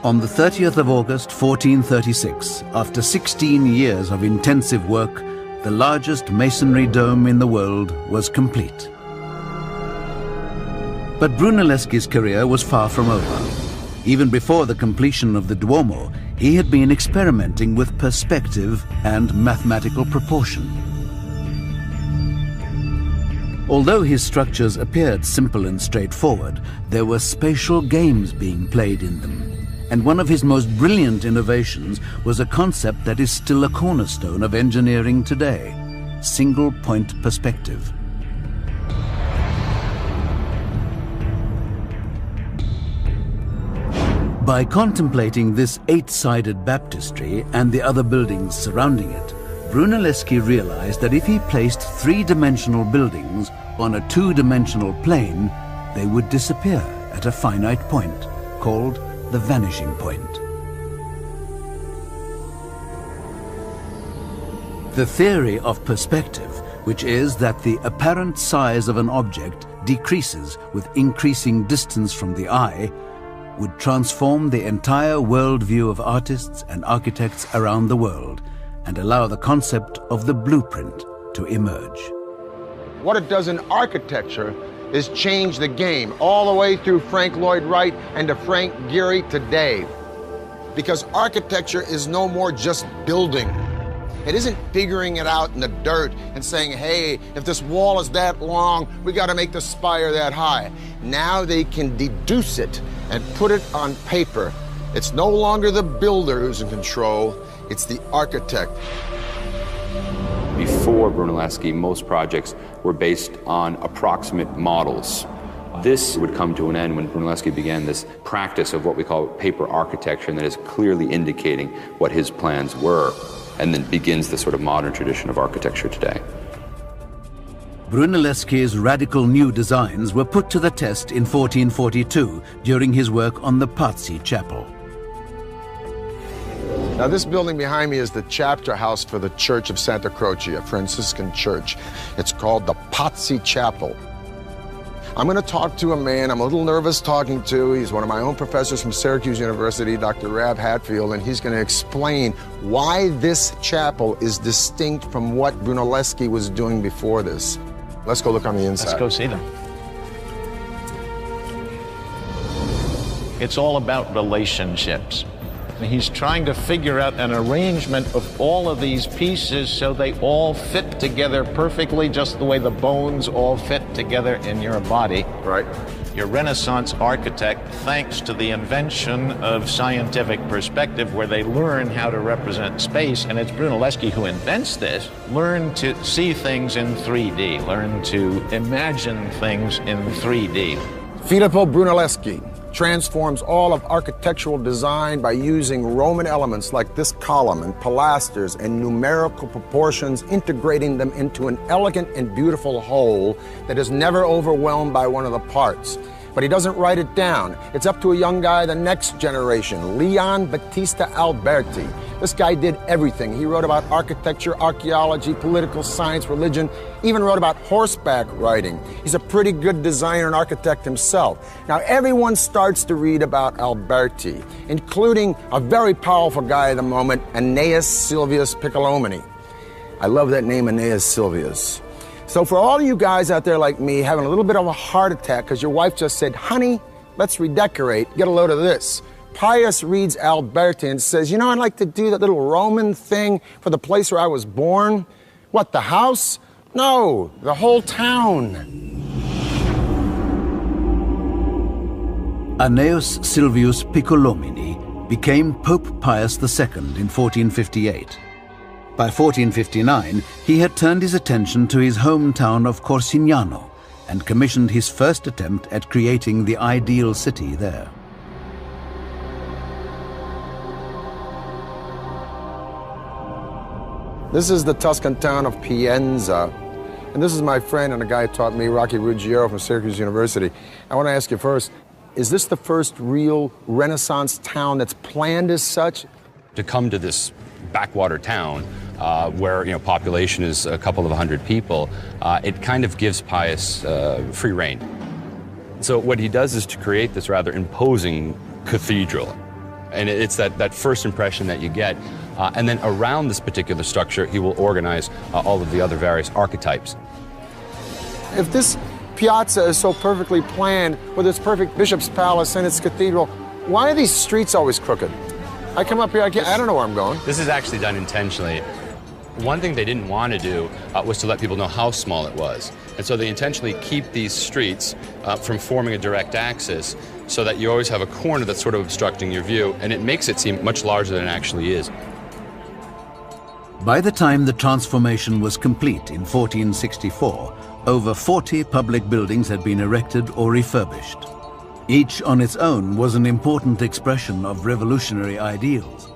On the 30th of August 1436, after 16 years of intensive work, the largest masonry dome in the world was complete. But Brunelleschi's career was far from over. Even before the completion of the Duomo, he had been experimenting with perspective and mathematical proportion. Although his structures appeared simple and straightforward, there were spatial games being played in them. And one of his most brilliant innovations was a concept that is still a cornerstone of engineering today: single-point perspective. By contemplating this 8-sided baptistry and the other buildings surrounding it, Brunelleschi realized that if he placed 3-dimensional buildings on a 2-dimensional plane, they would disappear at a finite point, called the vanishing point. The theory of perspective, which is that the apparent size of an object decreases with increasing distance from the eye, would transform the entire worldview of artists and architects around the world and allow the concept of the blueprint to emerge. What it does in architecture is change the game all the way through Frank Lloyd Wright and to Frank Gehry today. Because architecture is no more just building. It isn't figuring it out in the dirt and saying, hey, if this wall is that long, we got to make the spire that high. Now they can deduce it and put it on paper. It's no longer the builder who's in control, it's the architect. Before Brunelleschi, most projects were based on approximate models. This would come to an end when Brunelleschi began this practice of what we call paper architecture, and that is clearly indicating what his plans were, and then begins the sort of modern tradition of architecture today. Brunelleschi's radical new designs were put to the test in 1442 during his work on the Pazzi Chapel. Now, this building behind me is the chapter house for the Church of Santa Croce, a Franciscan church. It's called the Pazzi Chapel. I'm going to talk to a man I'm a little nervous talking to. He's one of my own professors from Syracuse University, Dr. Rab Hatfield, and he's going to explain why this chapel is distinct from what Brunelleschi was doing before this. Let's go look on the inside. Let's go see them. It's all about relationships. He's trying to figure out an arrangement of all of these pieces so they all fit together perfectly, just the way the bones all fit together in your body. Right. Your Renaissance architect, thanks to the invention of scientific perspective, where they learn how to represent space, and it's Brunelleschi who invents this, learn to see things in 3D, learn to imagine things in 3D. Filippo Brunelleschi transforms all of architectural design by using Roman elements like this column and pilasters and numerical proportions, integrating them into an elegant and beautiful whole that is never overwhelmed by one of the parts. But he doesn't write it down. It's up to a young guy, the next generation, Leon Battista Alberti. This guy did everything. He wrote about architecture, archaeology, political science, religion, even wrote about horseback riding. He's a pretty good designer and architect himself. Now, everyone starts to read about Alberti, including a very powerful guy at the moment, Aeneas Silvius Piccolomini. I love that name, Aeneas Silvius. So for all you guys out there like me having a little bit of a heart attack because your wife just said, honey, let's redecorate, get a load of this. Pius reads Alberti and says, you know, I'd like to do that little Roman thing for the place where I was born. What, the house? No, the whole town. Aeneas Silvius Piccolomini became Pope Pius II in 1458. By 1459, he had turned his attention to his hometown of Corsignano and commissioned his first attempt at creating the ideal city there. This is the Tuscan town of Pienza, and this is my friend and a guy who taught me, Rocky Ruggiero from Syracuse University. I want to ask you first, is this the first real Renaissance town that's planned as such? To come to this backwater town where population is a couple of 100 people, it kind of gives Pius free rein. So what he does is to create this rather imposing cathedral. And it's that first impression that you get. And then around this particular structure, he will organize all of the other various archetypes. If this piazza is so perfectly planned with its perfect bishop's palace and its cathedral, why are these streets always crooked? I come up here, I don't know where I'm going. This is actually done intentionally. One thing they didn't want to do was to let people know how small it was. And so they intentionally keep these streets from forming a direct axis so that you always have a corner that's sort of obstructing your view, and it makes it seem much larger than it actually is. By the time the transformation was complete in 1464, over 40 public buildings had been erected or refurbished. Each on its own was an important expression of revolutionary ideals,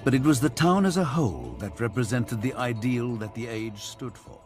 but it was the town as a whole that represented the ideal that the age stood for.